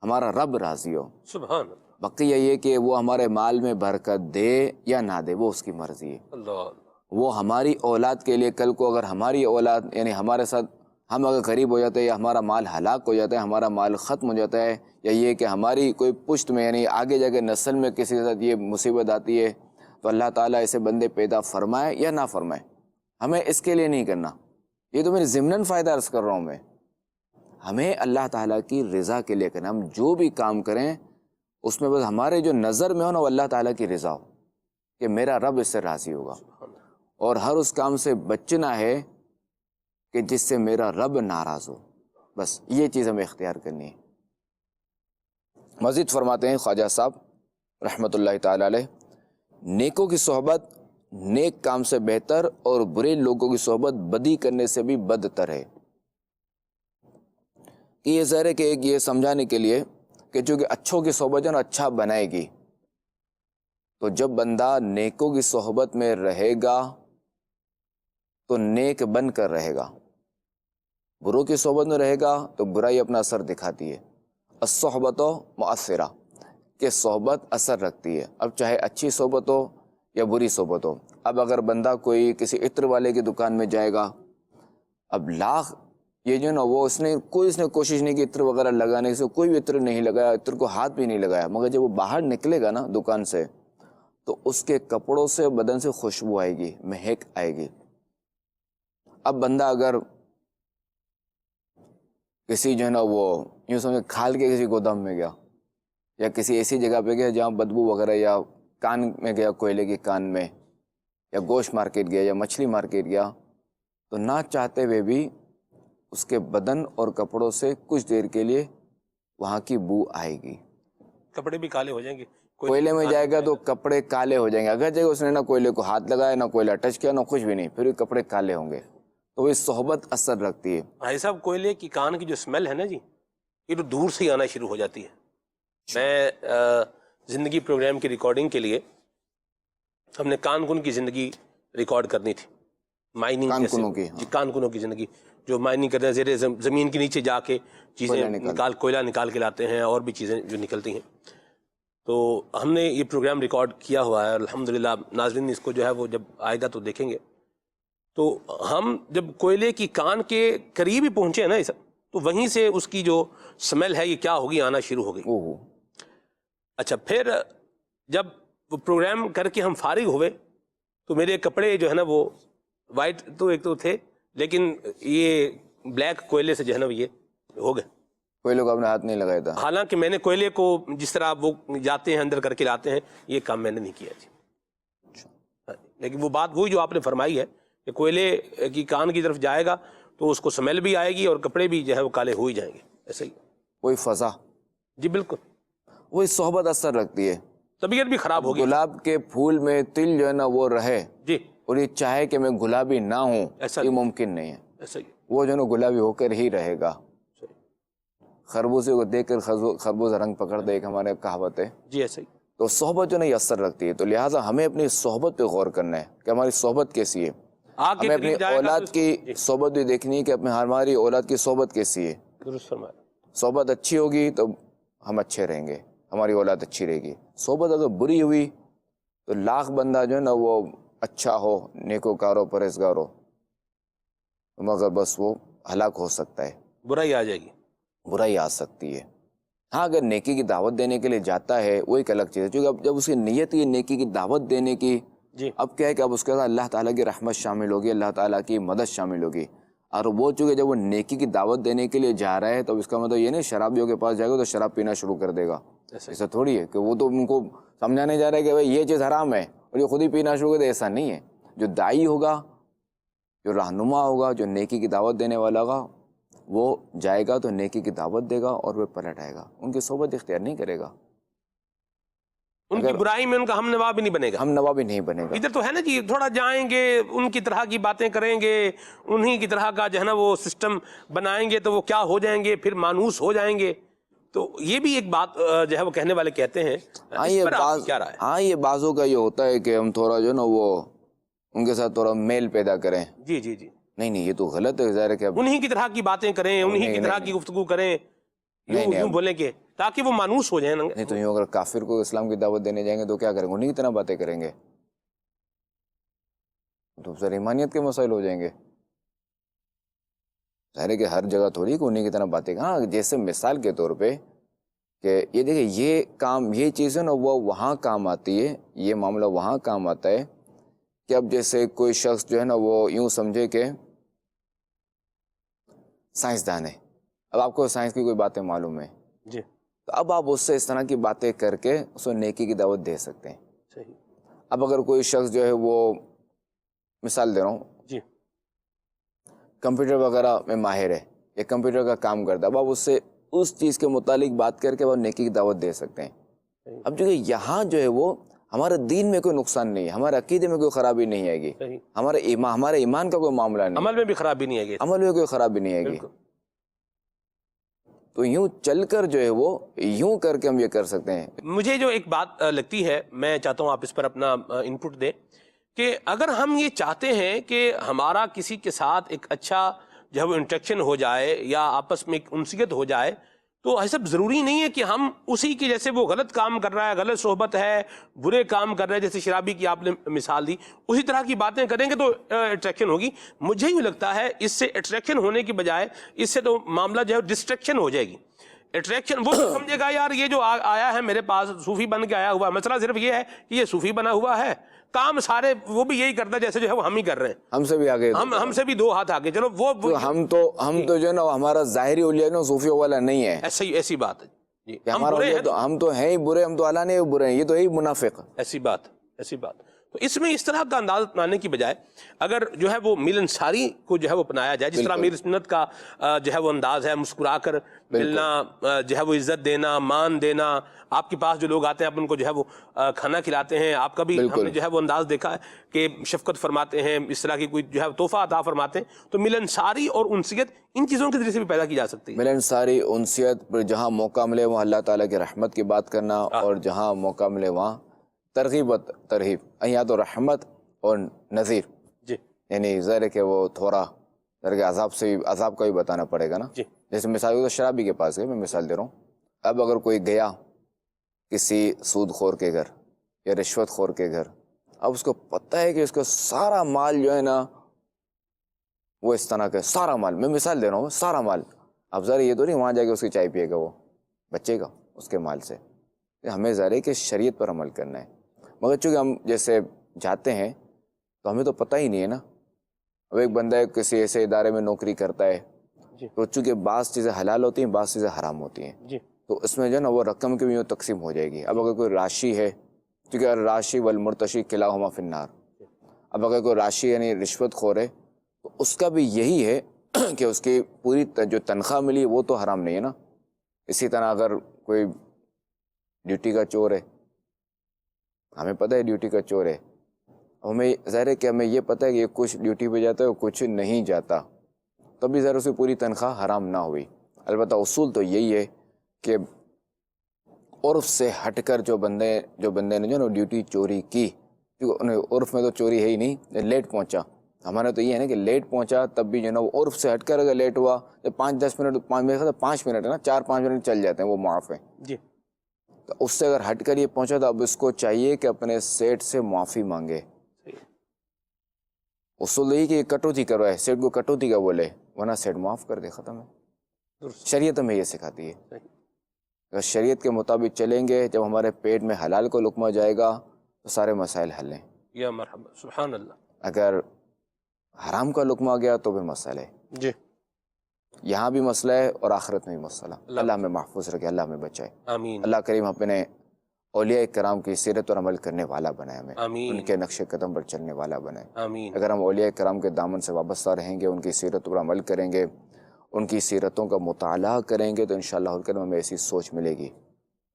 Speaker 3: ہمارا رب راضی ہو.
Speaker 2: سبحان اللہ.
Speaker 3: باقی یہ کہ وہ ہمارے مال میں برکت دے یا نہ دے وہ اس کی مرضی ہے.
Speaker 2: اللہ.
Speaker 3: وہ ہماری اولاد کے لیے کل کو اگر ہماری اولاد یعنی ہمارے ساتھ ہم اگر غریب ہو جاتے ہیں یا ہمارا مال ہلاک ہو جاتا ہے, ہمارا مال ختم ہو جاتا ہے, یا یہ کہ ہماری کوئی پشت میں یعنی آگے جا کے نسل میں کسی کے ساتھ یہ مصیبت آتی ہے, تو اللہ تعالیٰ ایسے بندے پیدا فرمائے یا نہ فرمائے, ہمیں اس کے لیے نہیں کرنا. یہ تو میرے ضمناً فائدہ عرض کر رہا ہوں میں. ہمیں اللہ تعالیٰ کی رضا کے لیے کرنا. ہم جو بھی کام کریں اس میں بس ہمارے جو نظر میں ہو نا وہ اللہ تعالیٰ کی رضا ہو کہ میرا رب اس سے راضی ہوگا, اور ہر اس کام سے بچنا ہے کہ جس سے میرا رب ناراض ہو. بس یہ چیز ہمیں اختیار کرنی ہے. مزید فرماتے ہیں خواجہ صاحب رحمۃ اللہ تعالی علیہ, نیکوں کی صحبت نیک کام سے بہتر اور برے لوگوں کی صحبت بدی کرنے سے بھی بدتر ہے. کہ یہ ظاہر ہے کہ ایک یہ سمجھانے کے لیے کہ چونکہ اچھوں کی صحبت جو نا اچھا بنائے گی, تو جب بندہ نیکوں کی صحبت میں رہے گا تو نیک بن کر رہے گا, بروں کی صحبت میں رہے گا تو برائی اپنا اثر دکھاتی ہے. الصحبت مؤثرہ, کہ صحبت اثر رکھتی ہے, اب چاہے اچھی صحبت ہو یا بری صحبت ہو. اب اگر بندہ کوئی کسی عطر والے کی دکان میں جائے گا, اب لاکھ یہ جو نا وہ اس نے کوشش نہیں کی عطر وغیرہ لگانے سے, کوئی بھی عطر نہیں لگایا, عطر کو ہاتھ بھی نہیں لگایا, مگر جب وہ باہر نکلے گا نا دکان سے تو اس کے کپڑوں سے بدن سے خوشبو آئے گی, مہک آئے گی. اب بندہ اگر کسی جو ہے نا وہ یوں سمجھے کھال کے کسی گودام میں گیا یا کسی ایسی جگہ پہ گیا جہاں بدبو وغیرہ, یا کان میں گیا کوئلے کی کان میں, یا گوشت مارکیٹ گیا یا مچھلی مارکیٹ گیا, تو نہ چاہتے ہوئے بھی اس کے بدن اور کپڑوں سے کچھ دیر کے لیے وہاں کی بو آئے گی.
Speaker 2: کپڑے بھی کالے ہو جائیں گے.
Speaker 3: کوئلے میں جائے گا تو کپڑے کالے ہو جائیں گے, اگر جگہ اس نے نہ کوئلے کو ہاتھ لگایا, نہ کوئلہ ٹچ کیا, نہ کچھ بھی نہیں, پھر بھی کپڑے کالے ہوں گے. تو وہ صحبت اثر رکھتی ہے.
Speaker 2: بھائی صاحب کوئلے کی کان کی جو اسمیل ہے نا جی, یہ تو دور سے ہی آنا شروع ہو جاتی ہے. میں زندگی پروگرام کی ریکارڈنگ کے لیے ہم نے کان کن کی زندگی ریکارڈ کرنی تھی, مائننگ کان کنوں کی زندگی جو مائننگ کرتے ہیں, زیر زمین کے نیچے جا کے چیزیں کوئلہ نکال کے لاتے ہیں, اور بھی چیزیں جو نکلتی ہیں. تو ہم نے یہ پروگرام ریکارڈ کیا ہوا ہے, الحمدللہ ناظرین اس کو جو ہے وہ جب آئے گا تو دیکھیں گے. تو ہم جب کوئلے کی کان کے قریب ہی پہنچے ہیں نا, تو وہیں سے اس کی جو سمیل ہے یہ کیا ہوگی، آنا شروع ہو گئی۔ اچھا، پھر جب وہ پروگرام کر کے ہم فارغ ہوئے تو میرے کپڑے جو ہے نا وہ وائٹ تو ایک تو تھے، لیکن یہ بلیک کوئلے سے جو ہے نا یہ ہو گئے۔
Speaker 3: کوئلے کو آپ نے ہاتھ نہیں لگایا تھا؟
Speaker 2: حالانکہ میں نے کوئلے کو جس طرح وہ جاتے ہیں اندر کر کے لاتے ہیں، یہ کام میں نے نہیں کیا جی۔ لیکن وہ بات وہی جو آپ نے فرمائی ہے کہ کوئلے کی کان کی طرف جائے گا تو اس کو سمیل بھی آئے گی اور کپڑے بھی جو ہے وہ کالے ہو ہی جائیں گے، ایسے ہی۔
Speaker 3: وہی فضا،
Speaker 2: جی بالکل،
Speaker 3: وہی صحبت اثر رکھتی ہے۔
Speaker 2: طبیعت بھی خراب ہوگی۔
Speaker 3: گلاب کے پھول میں تل جو ہے نا وہ رہے
Speaker 2: جی،
Speaker 3: اور یہ چاہے کہ میں گلابی نہ ہوں،
Speaker 2: ایسا
Speaker 3: یہ ممکن نہیں ہے۔
Speaker 2: ایسا ہی
Speaker 3: وہ جو ہے نا گلابی ہو کر ہی رہے گا۔ خربوزے کو دیکھ کر خربوزہ رنگ پکڑ دے، ایک ہمارے کہاوت ہے۔
Speaker 2: جی ایسا ہی۔
Speaker 3: تو صحبت جو نہیں اثر رکھتی ہے، تو لہٰذا ہمیں اپنی صحبت پہ غور کرنا ہے کہ ہماری صحبت کیسی ہے۔ ہمیں اپنی اولاد کی صحبت بھی دیکھنی ہے کہ ہماری اولاد کی صحبت کیسی ہے۔
Speaker 2: درست فرمایا۔
Speaker 3: صحبت اچھی ہوگی تو ہم اچھے رہیں گے، ہماری اولاد اچھی رہے گی۔ صحبت اگر بری ہوئی تو لاکھ بندہ جو ہے نا وہ اچھا ہو، نیکوکار ہو، پرہیزگار ہو، مگر بس وہ ہلاک ہو سکتا ہے،
Speaker 2: برائی آ جائے گی،
Speaker 3: برائی آ سکتی ہے۔ ہاں اگر نیکی کی دعوت دینے کے لیے جاتا ہے وہ ایک الگ چیز ہے، کیونکہ اب جب اس کی نیت کی نیکی کی دعوت دینے کی،
Speaker 2: جی
Speaker 3: اب کیا ہے کہ اب اس کے ساتھ اللہ تعالیٰ کی رحمت شامل ہوگی، اللہ تعالیٰ کی مدد شامل ہوگی۔ اور وہ چونکہ جب وہ نیکی کی دعوت دینے کے لیے جا رہا ہے تو اس کا مطلب یہ نہیں شرابیوں کے پاس جائے گا تو شراب پینا شروع کر دے گا، ایسا تھوڑی ہے کہ وہ تو ان کو سمجھانے جا رہا ہے کہ بھائی یہ چیز حرام ہے اور یہ خود ہی پینا شروع کر دے، ایسا نہیں ہے۔ جو داعی ہوگا، جو رہنما ہوگا، جو نیکی کی دعوت دینے والا ہوگا، وہ جائے گا تو نیکی کی دعوت دے گا اور وہ پلٹ آئے گا، ان کی صحبت اختیار نہیں کرے گا،
Speaker 2: ان کی برائی میں ان کا ہم نوا بھی نہیں بنے گا،
Speaker 3: ہم نوا بھی نہیں بنے گا۔
Speaker 2: ادھر تو ہے نا جی، تھوڑا جائیں گے ان کی طرح کی باتیں کریں گے، انہی کی طرح کا جو ہے نا وہ سسٹم بنائیں گے تو وہ کیا ہو جائیں گے، پھر مانوس ہو جائیں گے۔ تو یہ بھی ایک بات جو ہے وہ کہنے والے کہتے ہیں، اس پر آپ کی کیا رائے ہے؟
Speaker 3: ہاں یہ بعضوں کا یہ ہوتا ہے کہ ہم تھوڑا جو ہے نا وہ ان کے ساتھ تھوڑا میل پیدا کریں۔
Speaker 2: جی جی جی،
Speaker 3: نہیں یہ تو غلط ہے، ظاہر ہے کہ
Speaker 2: انہی کی طرح کی باتیں کریں، انہی کی طرح کی گفتگو کریں، یوں بولیں کہ تاکہ وہ مانوس ہو جائیں۔
Speaker 3: نہیں تو یوں اگر کافر کو اسلام کی دعوت دینے جائیں گے تو کیا کریں گے؟ انہی کی طرح باتیں کریں گے تو سر ایمانیت کے مسائل ہو جائیں گے۔ ظاہر ہے کہ ہر جگہ تھوڑی کہ انہی کی طرح باتیں، ہاں جیسے مثال کے طور پہ کہ یہ دیکھیں یہ کام، یہ چیز ہے نا وہ وہاں کام آتی ہے، یہ معاملہ وہاں کام آتا ہے کہ اب جیسے کوئی شخص جو ہے نا وہ یوں سمجھے کہ سائنسدان ہے، اب آپ کو سائنس کی کوئی باتیں معلوم ہے
Speaker 2: جی،
Speaker 3: تو اب آپ اس سے اس طرح کی باتیں کر کے اس کو نیکی کی دعوت دے سکتے ہیں۔
Speaker 2: صحیح۔
Speaker 3: اب اگر کوئی شخص جو ہے وہ، مثال دے رہا ہوں،
Speaker 2: جی،
Speaker 3: کمپیوٹر وغیرہ میں ماہر ہے یا کمپیوٹر کا کام کرتا ہے، اب آپ اس سے اس چیز کے متعلق بات کر کے وہ نیکی کی دعوت دے سکتے ہیں۔ اب جو کہ یہاں جو ہے وہ ہمارے دین میں کوئی نقصان نہیں ہے، ہمارے عقیدے میں کوئی خرابی نہیں آئے گی، ہمارے ایمان کا کوئی معاملہ نہیں،
Speaker 2: عمل میں بھی خرابی نہیں آئے گی،
Speaker 3: عمل میں کوئی خرابی نہیں آئے گی۔ تو یوں چل کر جو ہے وہ یوں کر کے ہم یہ کر سکتے ہیں۔
Speaker 2: مجھے جو ایک بات لگتی ہے، میں چاہتا ہوں آپ اس پر اپنا انپٹ دیں، کہ اگر ہم یہ چاہتے ہیں کہ ہمارا کسی کے ساتھ ایک اچھا جو ہے وہ انٹریکشن ہو جائے یا آپس میں ایک انسیت ہو جائے، تو ایسا ضروری نہیں ہے کہ ہم اسی کی جیسے وہ غلط کام کر رہا ہے، غلط صحبت ہے، برے کام کر رہا ہے، جیسے شرابی کی آپ نے مثال دی، اسی طرح کی باتیں کریں گے تو اٹریکشن ہوگی۔ مجھے یوں لگتا ہے اس سے اٹریکشن ہونے کی بجائے اس سے تو معاملہ جو ہے ڈسٹریکشن ہو جائے گی۔ اٹریکشن وہ سمجھے گا یار یہ جو آیا ہے میرے پاس صوفی بن کے آیا ہوا، مسئلہ صرف یہ ہے کہ یہ صوفی بنا ہوا ہے، کام سارے وہ بھی یہی کرتا ہے جیسے جو ہے وہ ہم ہی کر رہے ہیں،
Speaker 3: ہم سے بھی آگے،
Speaker 2: ہم سے بھی دو ہاتھ آگے، چلو وہ
Speaker 3: ہم تو جو ہے نا ہمارا ظاہری اولیاء نا صوفیوں والا نہیں ہے،
Speaker 2: ایسی بات ہے جی،
Speaker 3: ہم تو ہیں ہی برے، ہم تو اعلیٰ نہیں برے ہیں، یہ تو ہے ہی منافق۔
Speaker 2: ایسی بات۔ تو اس میں اس طرح کا انداز اپنانے کی بجائے اگر جو ہے وہ ملنساری کو جو ہے وہ اپنایا جائے، جس طرح میر سنت کا جو ہے وہ انداز ہے، مسکرا کر ملنا، جو ہے وہ عزت دینا، مان دینا، آپ کے پاس جو لوگ آتے ہیں آپ ان کو جو ہے وہ کھانا کھلاتے ہیں، آپ کا بھی ہم نے جو ہے وہ انداز دیکھا ہے کہ شفقت فرماتے ہیں، اس طرح کی کوئی جو ہے تحفہ عطا فرماتے ہیں، تو ملنساری اور انسیت ان چیزوں کے ذریعے سے بھی پیدا کی جا سکتی ہے۔
Speaker 3: ملنساری، انسیت، پر جہاں موقع ملے وہاں اللہ تعالیٰ کی رحمت کی بات کرنا، اور جہاں موقع ملے وہاں ترغیب و ترہیب، یا تو رحمت اور نذیر،
Speaker 2: جی،
Speaker 3: یعنی ظاہر ہے کہ وہ تھوڑا عذاب کا بھی بتانا پڑے گا نا۔
Speaker 2: جی،
Speaker 3: جیسے مثال تو شرابی کے پاس گئے، میں مثال دے رہا ہوں، اب اگر کوئی گیا کسی سود خور کے گھر یا رشوت خور کے گھر، اب اس کو پتہ ہے کہ اس کا سارا مال جو ہے نا وہ اس طرح کا سارا مال، میں مثال دے رہا ہوں، سارا مال اب ذرا یہ تو نہیں وہاں جا کے اس کی چائے پیے گا وہ بچے گا اس کے مال سے. ہمیں ظاہر ہے کہ شریعت پر عمل کرنا ہے. مگر چونکہ ہم جیسے جاتے ہیں تو ہمیں تو پتہ ہی نہیں ہے نا. اب ایک بندہ کسی ایسے ادارے میں نوکری کرتا ہے تو چونکہ بعض چیزیں حلال ہوتی ہیں بعض چیزیں حرام ہوتی ہیں تو اس میں جو ہے نا وہ رقم کی بھی تقسیم ہو جائے گی. اب اگر کوئی راشی ہے کیونکہ الراشی والمرتشی کلاہما فی النار. اب اگر کوئی راشی یعنی رشوت خور ہے تو اس کا بھی یہی ہے کہ اس کی پوری جو تنخواہ ملی وہ تو حرام نہیں ہے نا. اسی طرح اگر کوئی ڈیوٹی کا چور ہے, ہمیں پتہ ہے ڈیوٹی کا چور ہے, ہمیں ظاہر ہے کہ ہمیں یہ پتہ ہے کہ کچھ ڈیوٹی پہ جاتا ہے اور کچھ نہیں جاتا, تب بھی ظاہر اسے پوری تنخواہ حرام نہ ہوئی. البتہ اصول تو یہی ہے کہ عرف سے ہٹ کر جو بندے نے جو نا ڈیوٹی چوری کی, کیونکہ انہیں عرف میں تو چوری ہے ہی نہیں, لیٹ پہنچا. ہمارا تو یہ ہے نا کہ لیٹ پہنچا تب بھی جو ہے نا وہ عرف سے ہٹ کر اگر لیٹ ہوا تو 5-10 منٹ, 5 منٹ ہے نا, 4-5 منٹ چل جاتے ہیں وہ معاف ہے. تو اس سے اگر ہٹ کر یہ پہنچا تو اب اس کو چاہیے کہ اپنے سیٹ سے معافی مانگے. اصول یہی کہ کٹوتی کروائے, سیٹ کو کٹوتی کا بولے, ورنہ سیٹ معاف کر دے, ختم ہے. شریعت ہمیں یہ سکھاتی ہے. اگر شریعت کے مطابق چلیں گے, جب ہمارے پیٹ میں حلال کو لقمہ جائے گا تو سارے مسائل حل ہیں.
Speaker 2: یا مرحبا, سبحان اللہ.
Speaker 3: اگر حرام کا لقمہ آ گیا تو بھی مسئلہ ہے. یہاں بھی مسئلہ ہے اور آخرت میں بھی مسئلہ. اللہ ہمیں محفوظ رکھے, اللہ ہمیں بچائے.
Speaker 2: آمین.
Speaker 3: اللہ کریم اپنے اولیاء کرام کی سیرت اور عمل کرنے والا بنائے, ہمیں
Speaker 2: آمین.
Speaker 3: ان کے نقش قدم پر چلنے والا بنائے.
Speaker 2: آمین.
Speaker 3: اگر ہم اولیاء کرام کے دامن سے وابستہ رہیں گے, ان کی سیرت پر عمل کریں گے, ان کی سیرتوں کا مطالعہ کریں گے, تو انشاءاللہ الکریم ہمیں ایسی سوچ ملے گی.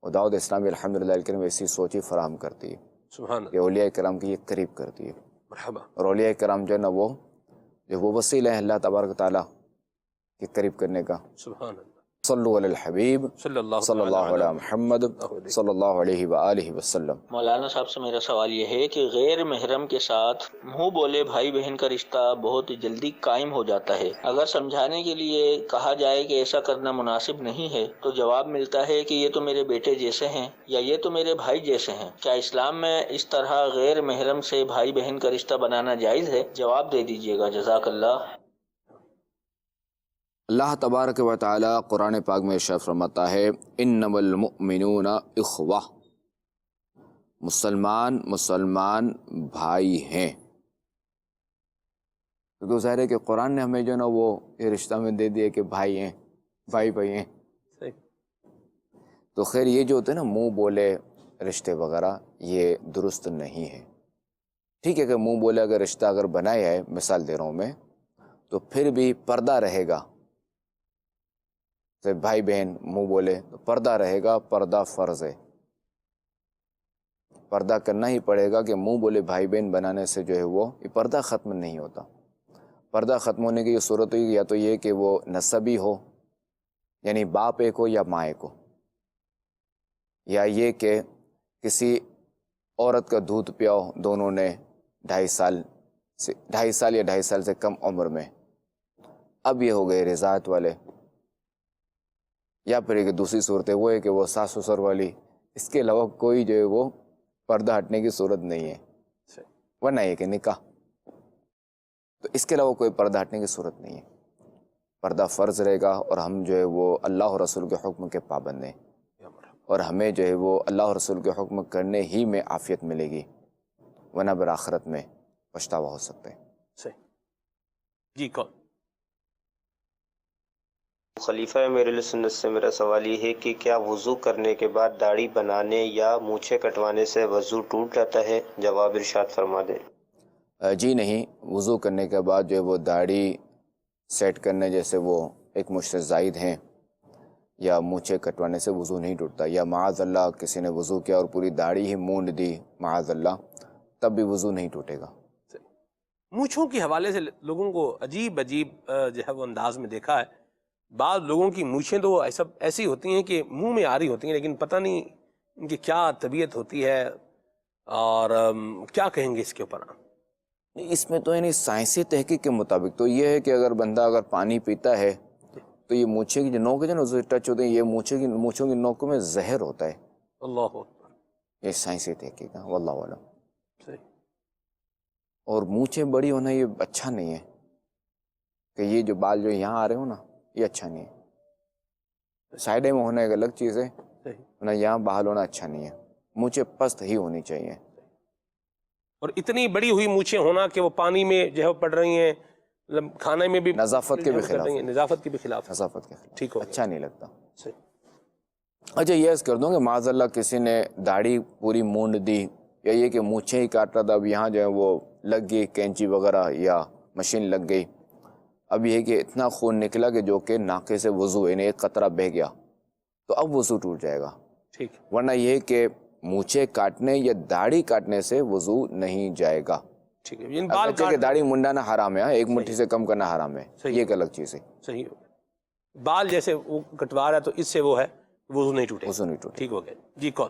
Speaker 3: اور دعوت اسلامی الحمدللہ الکریم ایسی سوچ ہی فراہم کرتی ہے.
Speaker 2: سبحان اللہ.
Speaker 3: یہ اولیاء کرام کی یہ قریب کرتی ہے.
Speaker 2: مرحبا.
Speaker 3: اور اولیاء کرام جو ہے نا وہ وسیلہ ہے اللہ تبارک تعالیٰ کے قریب کرنے کا.
Speaker 2: سبحان اللہ.
Speaker 3: صلو علی الحبیب
Speaker 2: صلی اللہ
Speaker 3: علی محمد صلی اللہ علیہ وآلہ وسلم.
Speaker 4: مولانا صاحب سے میرا سوال یہ ہے کہ غیر محرم کے ساتھ منہ بولے بھائی بہن کا رشتہ بہت جلدی قائم ہو جاتا ہے. اگر سمجھانے کے لیے کہا جائے کہ ایسا کرنا مناسب نہیں ہے تو جواب ملتا ہے کہ یہ تو میرے بیٹے جیسے ہیں یا یہ تو میرے بھائی جیسے ہیں. کیا اسلام میں اس طرح غیر محرم سے بھائی بہن کا رشتہ بنانا جائز ہے؟ جواب دے دیجیے گا, جزاک اللہ.
Speaker 3: اللہ تبارک و تعالی قرآن پاک میں ارشاد فرماتا ہے انما المؤمنون اخوہ, مسلمان بھائی ہیں. تو ظاہر ہے کہ قرآن نے ہمیں جو نا وہ یہ رشتہ میں دے دیا کہ بھائی ہیں, بھائی ہیں. تو خیر یہ جو ہوتے ہیں نا منہ بولے رشتے وغیرہ, یہ درست نہیں ہے. ٹھیک ہے کہ منہ بولے اگر رشتہ اگر بنایا ہے, مثال دے رہا ہوں میں, تو پھر بھی پردہ رہے گا. بھائی بہن منہ بولے تو پردہ رہے گا, پردہ فرض ہے, پردہ کرنا ہی پڑے گا. کہ منہ بولے بھائی بہن بنانے سے جو ہے وہ یہ پردہ ختم نہیں ہوتا. پردہ ختم ہونے کی یہ صورت ہوئی یا تو یہ کہ وہ نسبی ہو, یعنی باپ ایک ہو یا ماں ایک ہو, یا یہ کہ کسی عورت کا دودھ پیاؤ دونوں نے 2.5 سال یا 2.5 سال سے کم عمر میں, اب یہ ہو گئے رضاعت والے. یا پھر ایک دوسری صورت ہے وہ ہے کہ وہ ساس سسر والی. اس کے علاوہ کوئی جو ہے وہ پردہ ہٹنے کی صورت نہیں ہے, ورنہ یہ کہ نکاح, تو اس کے علاوہ کوئی پردہ ہٹنے کی صورت نہیں ہے. پردہ فرض رہے گا اور ہم جو ہے وہ اللہ اور رسول کے حکم کے پابند ہیں, اور ہمیں جو ہے وہ اللہ اور رسول کے حکم کرنے ہی میں عافیت ملے گی, ورنہ برآخرت میں پچھتاوا ہو سکتا ہے.
Speaker 2: صحیح. جی کون؟
Speaker 5: خلیفہ میرے سنت سے میرا سوال یہ ہے کہ کیا وضو کرنے کے بعد داڑھی بنانے یا مونچھیں کٹوانے سے وضو ٹوٹ جاتا ہے؟ جواب ارشاد فرما دیں.
Speaker 3: جی نہیں, وضو کرنے کے بعد جو ہے وہ داڑھی سیٹ کرنے جیسے وہ ایک مشت زائد ہیں یا مونچھیں کٹوانے سے وضو نہیں ٹوٹتا. یا معاذ اللہ کسی نے وضو کیا اور پوری داڑھی ہی مونڈ دی معاذ اللہ, تب بھی وضو نہیں ٹوٹے گا.
Speaker 2: مونچھوں کے حوالے سے لوگوں کو عجیب جو ہے وہ انداز میں دیکھا ہے. بعض لوگوں کی مونچھیں تو ایسی ہوتی ہیں کہ منہ میں آ رہی ہوتی ہیں, لیکن پتہ نہیں ان کی کیا طبیعت ہوتی ہے اور کیا کہیں گے اس کے اوپر.
Speaker 3: اس میں تو یعنی سائنسی تحقیق کے مطابق تو یہ ہے کہ اگر بندہ اگر پانی پیتا ہے تو یہ مونچھیں کی جو نوک ہے نا اسے ٹچ ہوتے ہیں, یہ مونچھوں کی نوکوں میں زہر ہوتا ہے.
Speaker 2: اللہ اکبر.
Speaker 3: یہ سائنسی تحقیق ہے, واللہ اعلم.
Speaker 2: صحیح.
Speaker 3: اور مونچھیں بڑی ہونا یہ اچھا نہیں ہے, کہ یہ جو بال جو یہاں آ رہے ہو نا یہ اچھا نہیں ہے. سائڈے میں ہونا ایک الگ چیز ہے،
Speaker 2: صحیح.
Speaker 3: ورنہ یہاں بحال ہونا اچھا نہیں ہے. مونچھیں پست ہی ہونی چاہیے.
Speaker 2: اور اتنی بڑی ہوئی مونچھیں ہونا کہ وہ پانی میں جو ہے وہ پڑ رہی ہیں، مطلب کھانے میں بھی
Speaker 3: نظافت کے بھی
Speaker 2: کر
Speaker 3: خلاف
Speaker 2: رہی ہیں، نظافت کے بھی خلاف ہے.
Speaker 3: نظافت کے خلاف
Speaker 2: ٹھیک ہو گیا.
Speaker 3: اچھا نہیں لگتا.
Speaker 2: صحیح.
Speaker 3: اچھا یہ عرض کر دوں کہ معاذ اللہ کسی نے داڑھی پوری مونڈ دی، یا یہ کہ مونچھیں ہی کاٹ رہا تھا، اب یہاں جو ہے وہ لگ گئی کینچی وغیرہ یا مشین لگ گئی، اب یہ کہ اتنا خون نکلا کہ جو کہ ناقے سے وضو یعنی ایک قطرہ بہہ گیا، تو اب وضو ٹوٹ جائے گا.
Speaker 2: ٹھیک.
Speaker 3: ورنہ یہ کہ مونچھیں کاٹنے یا داڑھی کاٹنے سے وضو نہیں جائے گا.
Speaker 2: ٹھیک ہے. بال
Speaker 3: اگرچہ کہ داڑھی منڈانا حرام ہے، ایک مٹھی سے کم کرنا حرام ہے،
Speaker 2: صحیح.
Speaker 3: یہ ایک الگ چیز ہے.
Speaker 2: صحیح ہو گیا. بال جیسے وہ کٹوا رہا ہے تو اس سے وہ ہے وضو نہیں ٹوٹے.
Speaker 3: وضو نہیں ٹوٹے.
Speaker 2: ٹھیک ہو گیا. جی کون؟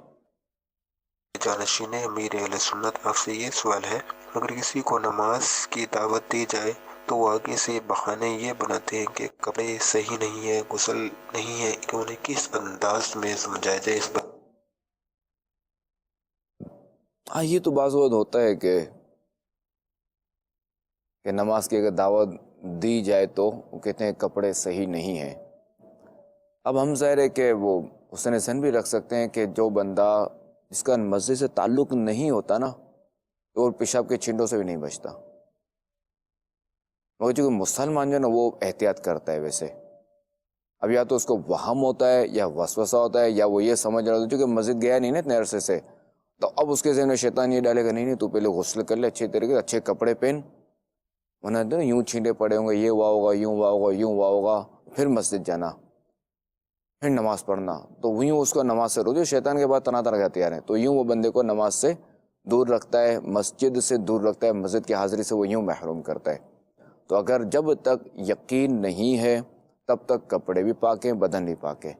Speaker 6: جانشین امیر اہل سنت آپ سے یہ سوال ہے، اگر کسی کو نماز کی دعوت دی جائے تو وہ آگے سے بہانے یہ بناتے ہیں کہ کپڑے صحیح نہیں ہیں، غسل نہیں ہے، کہ انہیں کس انداز میں سمجھایا جائے اس بات؟
Speaker 3: ہاں یہ تو بعض وقت ہوتا ہے کہ نماز کی اگر دعوت دی جائے تو وہ کہتے ہیں کپڑے صحیح نہیں ہیں. اب ہم ظاہر ہے کہ وہ حسن ظن بھی رکھ سکتے ہیں کہ جو بندہ جس کا مسجد سے تعلق نہیں ہوتا نا، تو وہ پیشاب کے چھینٹوں سے بھی نہیں بچتا. مگر چونکہ مسلمان جو ہے نا وہ احتیاط کرتا ہے ویسے. اب یا تو اس کو وہم ہوتا ہے یا وسوسہ ہوتا ہے، یا وہ یہ سمجھ رہا ہوتا ہے چونکہ مسجد گیا نہیں نا اتنے عرصے سے، تو اب اس کے ذہن میں شیطان یہ ڈالے گا نہیں تو پہلے غسل کر لے اچھے طریقے سے، اچھے کپڑے پہن، ورنہ یوں چھینٹے پڑے ہوں گے، یہ ہوا ہوگا، یوں ہوا ہوگا، یوں ہوا ہوگا، پھر مسجد جانا، پھر نماز پڑھنا، تو یوں اس کو نماز سے روزو. شیطان کے بعد طرح طرح کے ہتھیار ہیں، تو یوں وہ بندے کو نماز سے دور رکھتا ہے، مسجد سے دور رکھتا ہے، مسجد کی حاضری سے وہ یوں محروم کرتا ہے. تو اگر جب تک یقین نہیں ہے تب تک کپڑے بھی پاک ہیں، بدن بھی پاک ہے.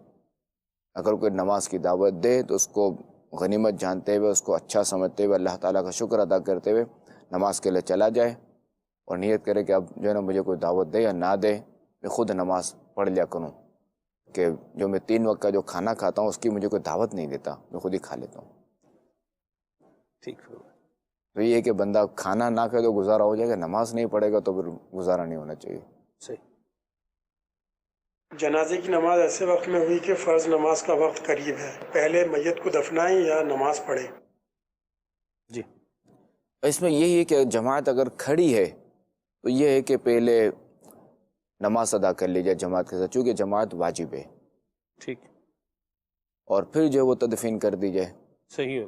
Speaker 3: اگر کوئی نماز کی دعوت دے تو اس کو غنیمت جانتے ہوئے، اس کو اچھا سمجھتے ہوئے، اللہ تعالیٰ کا شکر ادا کرتے ہوئے نماز کے لیے چلا جائے، اور نیت کرے کہ اب جو ہے نا مجھے کوئی دعوت دے یا نہ دے، میں خود نماز پڑھ لیا کروں، کہ جو میں 3 وقت کا جو کھانا کھاتا ہوں اس کی مجھے کوئی دعوت نہیں دیتا، میں خود ہی کھا لیتا ہوں.
Speaker 2: ٹھیک ہو.
Speaker 3: تو یہ کہ بندہ کھانا نہ کھائے تو گزارا ہو جائے گا، نماز نہیں پڑھے گا تو پھر گزارا نہیں ہونا چاہیے.
Speaker 2: صحیح.
Speaker 7: جنازے کی نماز ایسے وقت میں ہوئی کہ فرض نماز کا وقت قریب ہے، پہلے میت کو دفنائیں یا نماز پڑھیں؟
Speaker 2: جی.
Speaker 3: اس میں یہی ہے کہ جماعت اگر کھڑی ہے تو یہ ہے کہ پہلے نماز ادا کر لی جائے جماعت کے ساتھ، چونکہ جماعت واجب ہے.
Speaker 2: ٹھیک.
Speaker 3: اور پھر جو ہے وہ تدفین کر دی جائے.
Speaker 2: صحیح ہو.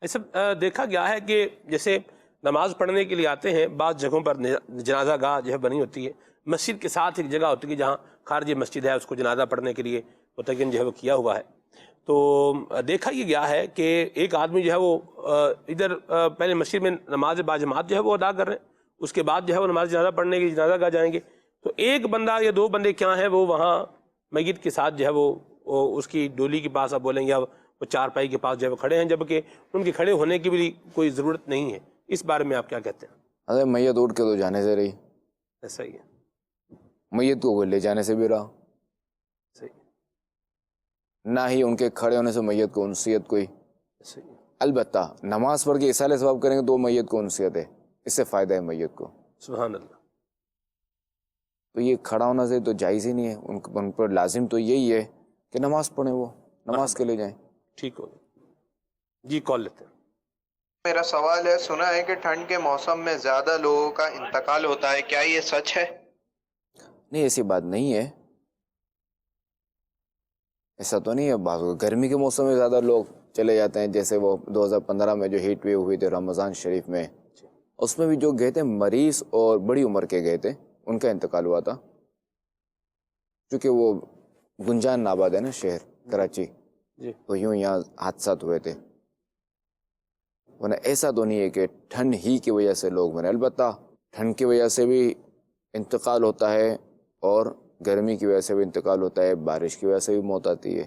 Speaker 2: ایسا دیکھا گیا ہے کہ جیسے نماز پڑھنے کے لیے آتے ہیں، بعض جگہوں پر جنازہ گاہ جو ہے بنی ہوتی ہے، مسجد کے ساتھ ایک جگہ ہوتی ہے جہاں خارجی مسجد ہے، اس کو جنازہ پڑھنے کے لیے متعین جو ہے وہ کیا ہوا ہے. تو دیکھا یہ گیا ہے کہ ایک آدمی جو ہے وہ ادھر پہلے مسجد میں نماز باجماعت جو ہے وہ ادا کر رہے ہیں، اس کے بعد جو ہے وہ نماز جنازہ پڑھنے کے جنازہ گاہ جائیں گے، تو ایک بندہ یا 2 بندے کیا ہیں وہ وہاں میت کے ساتھ جو ہے وہ اس کی ڈولی کے پاس آپ بولیں گے، وہ چارپائی کے پاس جو ہے وہ کھڑے ہیں، جبکہ ان کے کھڑے ہونے کی بھی کوئی ضرورت نہیں ہے. اس بارے میں آپ کیا کہتے ہیں؟
Speaker 3: ارے میت اٹھ کے تو جانے سے رہی،
Speaker 2: ایسا ہی ہے.
Speaker 3: میت کو لے جانے سے بھی رہا،
Speaker 2: صحیح.
Speaker 3: نہ ہی ان کے کھڑے ہونے سے میت کو انسیت کوئی.
Speaker 2: صحیح.
Speaker 3: البتہ نماز پڑھ کے اصالہ ثواب کریں گے تو میت کو انسیت ہے، اس سے فائدہ ہے میت کو.
Speaker 2: سبحان اللہ.
Speaker 3: تو یہ کھڑا ہونا سے تو جائز ہی نہیں ہے، ان پر لازم تو یہی ہے کہ نماز پڑھیں، وہ نماز کے لیے جائیں.
Speaker 2: ٹھیک ہو. جی کال لیتے ہیں.
Speaker 8: میرا سوال ہے، سنا ہے کہ ٹھنڈ کے موسم میں زیادہ لوگوں کا انتقال ہوتا ہے، کیا یہ سچ ہے؟
Speaker 3: نہیں ایسی بات نہیں ہے، ایسا تو نہیں ہے. بعض گرمی کے موسم میں زیادہ لوگ چلے جاتے ہیں، جیسے وہ 2015 میں جو ہیٹ ویو ہوئی تھی رمضان شریف میں، اس میں بھی جو گئے تھے مریض اور بڑی عمر کے گئے تھے، ان کا انتقال ہوا تھا، کیونکہ وہ گنجان آباد ہے نا شہر کراچی،
Speaker 2: جی.
Speaker 3: تو یوں یہاں حادثات ہوئے تھے. ورنہ ایسا تو نہیں ہے کہ ٹھنڈ ہی کی وجہ سے لوگ مرے. البتہ ٹھنڈ کی وجہ سے بھی انتقال ہوتا ہے، اور گرمی کی وجہ سے بھی انتقال ہوتا ہے، بارش کی وجہ سے بھی موت آتی ہے.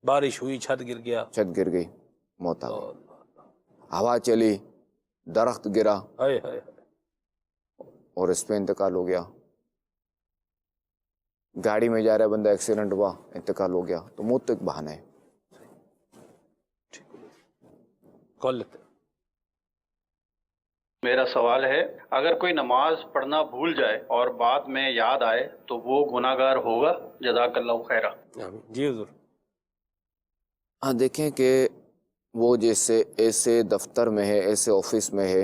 Speaker 2: بارش ہوئی، چھت گر گیا،
Speaker 3: چھت گر گئی، موت آ گئی. ہوا چلی، درخت گرا
Speaker 2: ہائے ہائے،
Speaker 3: اور اس پہ انتقال ہو گیا. گاڑی میں جا رہا بندہ، ایکسیڈنٹ ہوا، انتقال ہو گیا. تو موت تو ایک بہانہ ہے.
Speaker 2: کال لیتے ہیں.
Speaker 9: میرا سوال ہے اگر کوئی نماز پڑھنا بھول جائے اور بعد میں یاد آئے تو وہ گناہ گار ہوگا؟ جزاک اللہ خیرہ۔
Speaker 2: جی حضور۔
Speaker 3: ہاں دیکھیں کہ وہ جیسے ایسے دفتر میں ہے، ایسے آفس میں ہے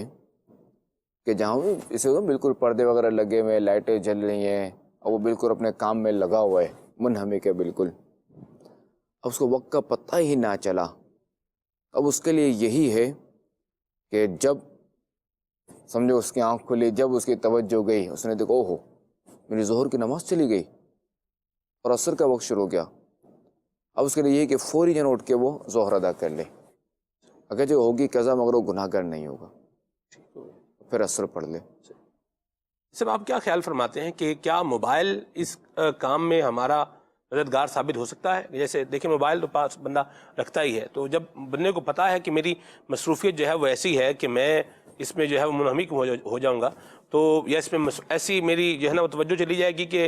Speaker 3: کہ جہاں وہ اسے بالکل پردے وغیرہ لگے ہوئے ہیں، لائٹیں جل رہی ہیں اور وہ بالکل اپنے کام میں لگا ہوا ہے، منہمک ہے بالکل، اب اس کو وقت کا پتہ ہی نہ چلا۔ اب اس کے لیے یہی ہے کہ جب سمجھو اس کی آنکھ کھلی، جب اس کی توجہ گئی، اس نے دیکھا اوہو میری ظہر کی نماز چلی گئی اور عصر کا وقت شروع ہو گیا، اب اس کے لیے یہ کہ فوری جن اٹھ کے وہ ظہر ادا کر لے، اگر جو ہوگی قضا مگر وہ گناہ گار نہیں ہوگا، پھر عصر پڑھ لے۔
Speaker 2: صاحب آپ کیا خیال فرماتے ہیں کہ کیا موبائل اس کام میں ہمارا مددگار ثابت ہو سکتا ہے؟ جیسے دیکھیں موبائل تو پاس بندہ رکھتا ہی ہے، تو جب بندے کو پتہ ہے کہ میری مصروفیت جو ہے وہ ایسی ہے کہ میں اس میں جو ہے وہ منہمک ہو جاؤں گا، تو یا اس میں ایسی میری جو ہے نا وہ توجہ چلی جائے گی کہ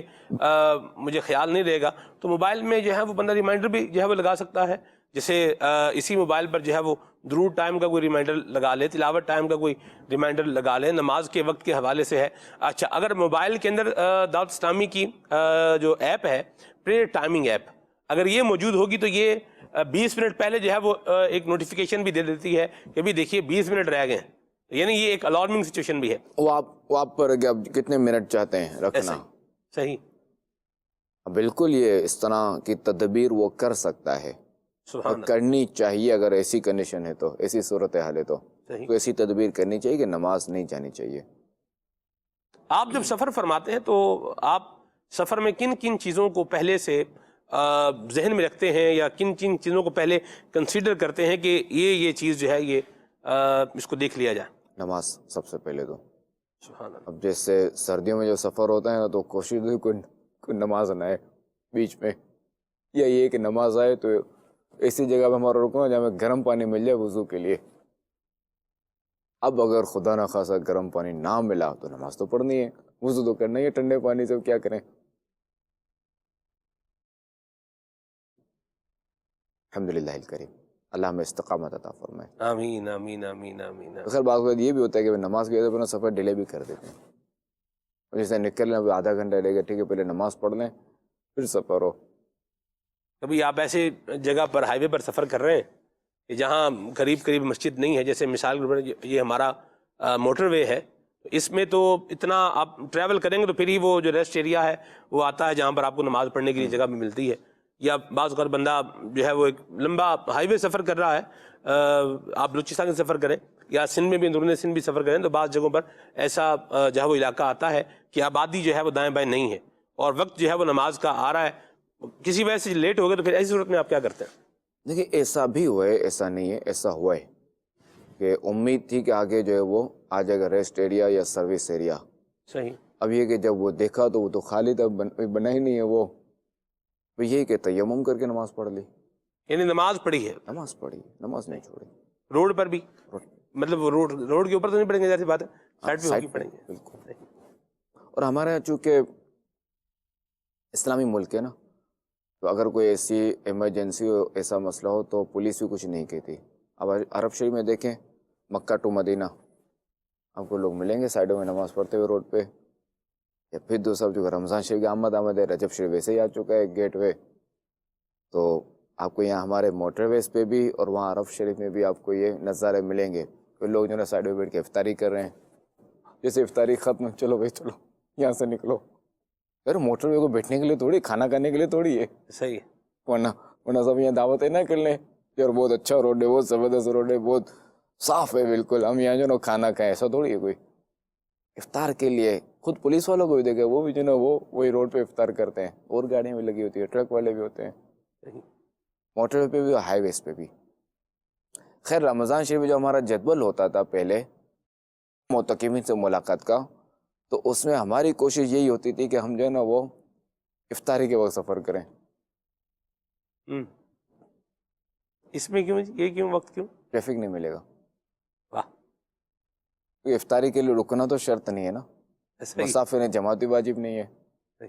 Speaker 2: مجھے خیال نہیں رہے گا، تو موبائل میں جو ہے وہ بندہ ریمائنڈر بھی جو ہے وہ لگا سکتا ہے، جیسے اسی موبائل پر جو ہے وہ درود ٹائم کا کوئی ریمائنڈر لگا لے، تلاوت ٹائم کا کوئی ریمائنڈر لگا لے، نماز کے وقت کے حوالے سے ہے۔ اچھا اگر موبائل کے اندر دعوت اسلامی کی جو ایپ ہے، پریئر ٹائمنگ ایپ، اگر یہ موجود ہوگی تو یہ 20 منٹ پہلے جو ہے وہ ایک نوٹیفیکیشن بھی دے دیتی ہے کہ بھی دیکھیے 20 منٹ رہ گئے ہیں، یعنی یہ ایک الارمنگ سچویشن بھی ہے۔
Speaker 3: وہ آپ پر کہ آپ کتنے منٹ چاہتے ہیں رکھنا،
Speaker 2: صحیح،
Speaker 3: بالکل یہ اس طرح کی تدبیر وہ کر سکتا ہے اور کرنی چاہیے، اگر ایسی کنڈیشن ہے تو، ایسی صورتحال ہے تو ایسی تدبیر کرنی چاہیے کہ نماز نہیں جانی چاہیے۔
Speaker 2: آپ جب سفر فرماتے ہیں تو آپ سفر میں کن کن چیزوں کو پہلے سے ذہن میں رکھتے ہیں یا کن کن چیزوں کو پہلے کنسیڈر کرتے ہیں کہ یہ چیز جو ہے یہ اس کو دیکھ لیا جائے؟
Speaker 3: نماز سب سے پہلے تو۔
Speaker 2: سبحان اللہ۔
Speaker 3: اب جیسے سردیوں میں جو سفر ہوتا ہے نا تو کوشش کوئی نماز نہ آئے بیچ میں، یا یہ کہ نماز آئے تو ایسی جگہ پہ ہمارا رکنا جہاں ہمیں گرم پانی مل جائے وضو کے لیے۔ اب اگر خدا نہ خاصا گرم پانی نہ ملا تو نماز تو پڑھنی ہے، وضو تو کرنا ہی ہے ٹھنڈے پانی سے، کیا کریں۔ الحمدللہ الکریم، اللہ ہمیں استقامت عطا فرمائے۔
Speaker 2: آمین آمین آمین آمین۔
Speaker 3: خیر بعض وقت یہ بھی ہوتا ہے کہ نماز کی وجہ سے سفر ڈیلے بھی کر دیتے ہیں، جیسے نکل لیں آدھا گھنٹہ لے گا، ٹھیک ہے پہلے نماز پڑھ لیں پھر سفر ہو۔
Speaker 2: کبھی آپ ایسے جگہ پر ہائی وے پر سفر کر رہے ہیں کہ جہاں قریب مسجد نہیں ہے، جیسے مثال کے طور پر یہ ہمارا موٹر وے ہے، اس میں تو اتنا آپ ٹریول کریں گے تو پھر ہی وہ جو ریسٹ ایریا ہے وہ آتا ہے جہاں پر آپ کو نماز پڑھنے کے لیے جگہ بھی ملتی ہے، یا بعض اوقات بندہ جو ہے وہ ایک لمبا ہائی وے سفر کر رہا ہے، آپ بلوچستان سے سفر کریں یا سندھ میں بھی، اندرون سندھ بھی سفر کریں تو بعض جگہوں پر ایسا جو ہے وہ علاقہ آتا ہے کہ آبادی جو ہے وہ دائیں بائیں نہیں ہے اور وقت جو ہے وہ نماز کا آ رہا ہے، کسی وجہ سے لیٹ ہو گئے تو پھر ایسی صورت میں آپ کیا کرتے ہیں؟
Speaker 3: دیکھیے ایسا بھی ہوا ہے، ایسا نہیں ہے، ایسا ہوا ہے کہ امید تھی کہ آگے جو ہے وہ آ جائے گا ریسٹ ایریا یا سروس ایریا،
Speaker 2: صحیح،
Speaker 3: اب یہ کہ جب وہ دیکھا تو وہ تو خالی تھا، بنا ہی نہیں ہے وہ، تو یہ کہ تیمم کر کے نماز پڑھ لی،
Speaker 2: یعنی نماز پڑھی ہے،
Speaker 3: نماز پڑھی، نماز نہیں چھوڑی۔
Speaker 2: روڈ پر بھی، مطلب روڈ کے اوپر تو نہیں پڑھیں گے، جیسی بات ہے سائڈ پہ ہوگی پڑھیں گے،
Speaker 3: بالکل۔ اور ہمارے یہاں چونکہ اسلامی ملک ہے نا، تو اگر کوئی ایسی ایمرجنسی ہو، ایسا مسئلہ ہو تو پولیس بھی کچھ نہیں کہتی۔ اب عرب شریف میں دیکھیں، مکہ ٹو مدینہ آپ کو لوگ ملیں گے سائڈوں میں نماز پڑھتے ہوئے روڈ پہ، یا پھر دوسرا جو رمضان شریف کی آمد ہے، رجب شریف ویسے ہی آ چکا ہے گیٹ وے، تو آپ کو یہاں ہمارے موٹر ویز پہ بھی اور وہاں عرب شریف میں بھی آپ کو یہ نظارے ملیں گے کہ لوگ جو ہے سائڈ میں بیٹھ کے افطاری کر رہے ہیں، جیسے افطاری ختم، چلو بھائی چلو یہاں سے نکلو، یار موٹر وے کو بیٹھنے کے لیے تھوڑی، کھانا کھانے کے لیے تھوڑی ہے،
Speaker 2: صحیح،
Speaker 3: ورنہ سب یہاں دعوتیں نہ کر لیں یار بہت اچھا روڈ ہے، بہت زبردست روڈ ہے، بہت صاف ہے بالکل، ہم یہاں جو نا کھانا کھائیں، ایسا تھوڑی ہے کوئی۔ افطار کے لیے خود پولیس والوں کو بھی دیکھے، وہ بھی جو نا وہی روڈ پہ افطار کرتے ہیں، اور گاڑیاں بھی لگی ہوتی ہے، ٹرک والے بھی ہوتے ہیں، موٹر وے پہ بھی اور ہائی ویز پہ بھی۔ خیر رمضان شریف جو ہمارا جدول ہوتا تھا پہلے معتکفین سے ملاقات کا، تو اس میں ہماری کوشش یہی ہوتی تھی کہ ہم جو ہے نا وہ افطاری کے وقت سفر کریں۔
Speaker 2: اس میں کیوں، یہ کیوں، وقت کیوں؟
Speaker 3: ٹریفک نہیں ملے گا،
Speaker 2: واہ،
Speaker 3: کیونکہ افطاری کے لیے رکنا تو شرط نہیں ہے نا، مسافر جماعتی واجب نہیں ہے،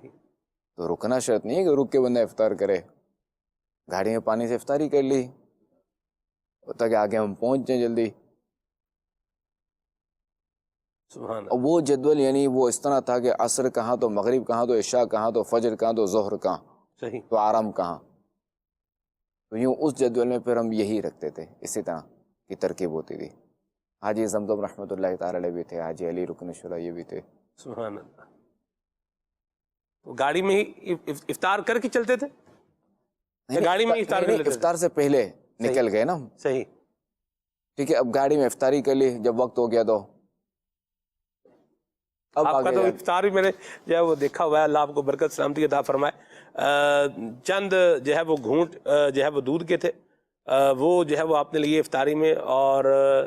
Speaker 3: تو رکنا شرط نہیں ہے کہ رک کے بندہ افطار کرے، گاڑی میں پانی سے افطاری کر لی تاکہ آگے ہم پہنچ جائیں جلدی۔
Speaker 2: سبحان اللہ.
Speaker 3: اور وہ جدول یعنی وہ اس طرح تھا کہ عصر کہاں تو مغرب کہاں تو عشاء کہاں تو فجر کہاں تو ظہر کہاں
Speaker 2: صحیح.
Speaker 3: تو آرام کہاں. تو یوں اس جدول میں پھر ہم یہی رکھتے تھے، اسی طرح کی ترکیب ہوتی تھی. حاجی زمزم رحمۃ اللہ تعالی علیہ بھی تھے، حاجی علی رکن شورا یہ بھی تھے.
Speaker 2: سبحان اللہ. تو گاڑی میں ہی افطار کر کے چلتے تھے؟ گاڑی میں افطار کر لیتے تھے؟
Speaker 3: افطار سے پہلے نکل گئے نا.
Speaker 2: صحیح.
Speaker 3: ٹھیک ہے، اب گاڑی میں افطاری کر لی، جب وقت ہو گیا تو اب
Speaker 2: آپ کا
Speaker 3: آگے
Speaker 2: تو افطار بھی میں نے جو ہے وہ دیکھا ہوا ہے، اللہ آپ کو برکت سلامتی عطا فرمائے. چند جو ہے وہ گھونٹ جو ہے وہ دودھ کے تھے، وہ جو ہے وہ آپ نے لیے افطاری میں، اور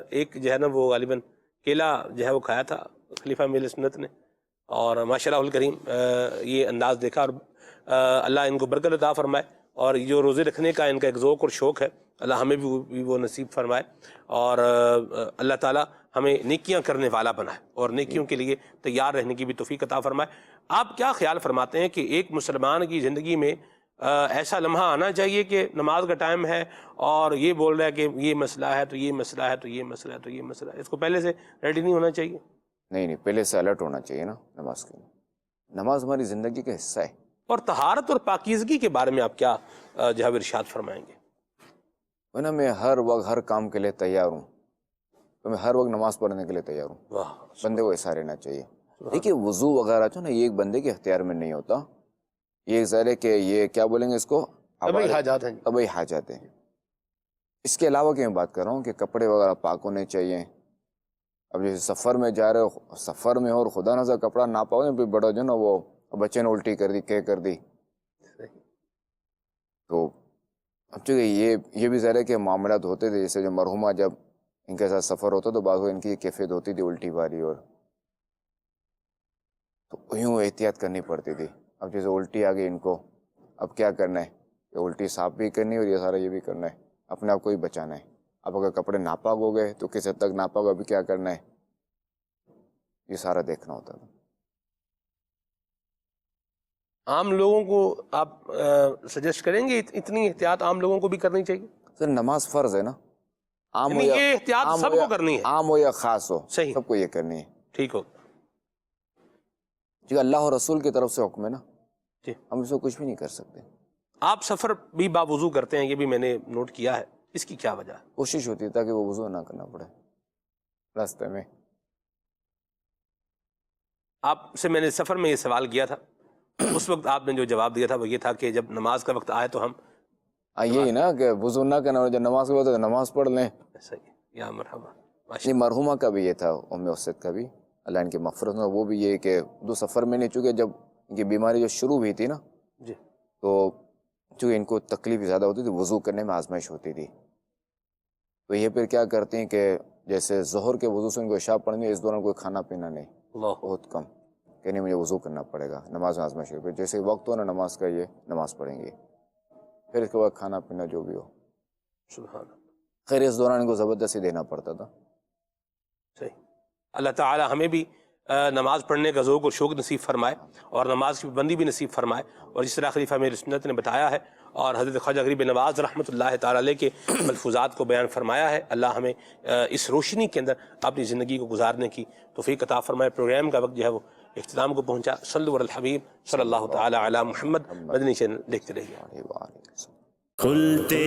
Speaker 2: ایک جو ہے نا وہ غالباً کیلا جو ہے وہ کھایا تھا خلیفہ میل سنت نے. اور ماشاء اللہ الکریم یہ انداز دیکھا، اور اللہ ان کو برکت عطا فرمائے. اور جو روزے رکھنے کا ان کا ایک ذوق اور شوق ہے، اللہ ہمیں بھی وہ نصیب فرمائے. اور اللہ تعالیٰ ہمیں نیکیاں کرنے والا بنائے اور نیکیوں کے لیے تیار رہنے کی بھی توفیق عطا فرمائے. آپ کیا خیال فرماتے ہیں کہ ایک مسلمان کی زندگی میں ایسا لمحہ آنا چاہیے کہ نماز کا ٹائم ہے اور یہ بول رہا ہے کہ یہ مسئلہ ہے تو یہ مسئلہ ہے تو یہ مسئلہ ہے تو یہ مسئلہ ہے، اس کو پہلے سے ریڈی نہیں ہونا چاہیے؟
Speaker 3: نہیں، پہلے سے الرٹ ہونا چاہیے نا نماز کے لیے. نماز ہماری زندگی کا حصہ ہے.
Speaker 2: اور طہارت اور پاکیزگی کے بارے میں آپ کیا جو ہے ارشاد فرمائیں گے؟
Speaker 3: ورنہ میں ہر وقت ہر کام کے لیے تیار ہوں، تو میں ہر وقت نماز پڑھنے کے لیے تیار ہوں.
Speaker 2: واہ.
Speaker 3: بندے کو ایسا رہنا چاہیے. دیکھیے وضو وغیرہ جو نا یہ ایک بندے کے اختیار میں نہیں ہوتا، یہ ظاہر ہے کہ یہ کیا بولیں گے اس کو،
Speaker 2: طبعی حاجات ہیں.
Speaker 3: طبعی حاجات ہیں. اس کے علاوہ کہ میں بات کر رہا ہوں کہ کپڑے وغیرہ پاک ہونے چاہیے. اب جیسے سفر میں جا رہے ہو، سفر میں اور خدا نہ کپڑا نہ پاؤ پھر بڑا جو نا وہ بچے نے الٹی کر دی کر دی، تو اب چونکہ یہ بھی ظاہر ہے کہ معاملات ہوتے تھے. جیسے جو مرحومہ جب ان کے ساتھ سفر ہوتا تو بعض ان کی کیفیت ہوتی تھی الٹی باری، اور تو یوں احتیاط کرنی پڑتی تھی. اب جیسے الٹی آ گئی ان کو، اب کیا کرنا ہے، یہ الٹی صاف بھی کرنی ہے اور یہ سارا یہ بھی کرنا ہے، اپنے آپ کو ہی بچانا ہے. اب اگر کپڑے ناپاک ہو گئے تو کس حد تک ناپاک ابھی کیا کرنا ہے، یہ سارا دیکھنا ہوتا تھا.
Speaker 2: عام لوگوں کو آپ سجیسٹ کریں گے اتنی احتیاط عام لوگوں کو بھی کرنی چاہیے؟
Speaker 3: سر نماز فرض ہے نا، عام ہو
Speaker 2: یعنی
Speaker 3: یا
Speaker 2: یہ احتیاط سب کو کرنی ہے،
Speaker 3: عام ہو یا خاص ہو،
Speaker 2: صحیح،
Speaker 3: سب کو یہ کرنی ہے.
Speaker 2: ٹھیک ہو
Speaker 3: جی اللہ اور رسول کی طرف سے حکم ہے نا،
Speaker 2: جی.
Speaker 3: ہم اس کو کچھ بھی نہیں کر سکتے.
Speaker 2: آپ سفر بھی باوضو کرتے ہیں، یہ بھی میں نے نوٹ کیا ہے، اس کی کیا وجہ ہے؟
Speaker 3: کوشش ہوتی ہے تاکہ وہ وضو نہ کرنا پڑے راستے میں.
Speaker 2: آپ سے میں نے سفر میں یہ سوال کیا تھا، اس وقت آپ نے جو جواب دیا تھا وہ یہ تھا کہ جب نماز کا وقت آئے تو ہم
Speaker 3: یہی نا کہ وضو نہ کرنا، جب نماز کے وقت نماز پڑھ لیں.
Speaker 2: صحیح. یا مرحبا.
Speaker 3: نہیں، مرحومہ کا بھی یہ تھا، ام وسط کا بھی اللہ ان کی مغفرت ہو، وہ بھی یہ کہ دو سفر میں نہیں، چونکہ جب ان کی بیماری جو شروع ہوئی تھی نا
Speaker 2: جی
Speaker 3: تو چونکہ ان کو تکلیف زیادہ ہوتی تھی، وضو کرنے میں آزمائش ہوتی تھی. تو یہ پھر کیا کرتے ہیں کہ جیسے ظہر کے وضو سے ان کو عشاء پڑھنی ہے، اس دوران کوئی کھانا پینا نہیں،
Speaker 2: اللہ.
Speaker 3: بہت کم، کہ نہیں مجھے وضو کرنا پڑے گا، نماز میں آزمائش ہوئی. جیسے وقت ہو نا نماز کا، یہ نماز پڑھیں گے، پھر اس کے بعد کھانا پینا جو بھی ہو.
Speaker 2: سبحان اللہ.
Speaker 3: خیر اس دوران ان کو زبردستی دینا پڑتا تھا.
Speaker 2: صحیح. اللہ تعالی ہمیں بھی نماز پڑھنے کا ذوق اور شوق نصیب فرمائے اور نماز کی پابندی بھی نصیب فرمائے. اور جس طرح خلیفہ میرے سنت نے بتایا ہے اور حضرت خواجہ غریب نواز رحمۃ اللہ تعالی علیہ کے ملفوظات کو بیان فرمایا ہے، اللہ ہمیں اس روشنی کے اندر اپنی زندگی کو گزارنے کی توفیق عطا فرمائے. پروگرام کا وقت جو ہے وہ اختتام کو پہنچا. صلو علی الحبیب صلی اللہ تعالی علی محمد. مدنی چینل دیکھتے رہیے.
Speaker 1: کھلتے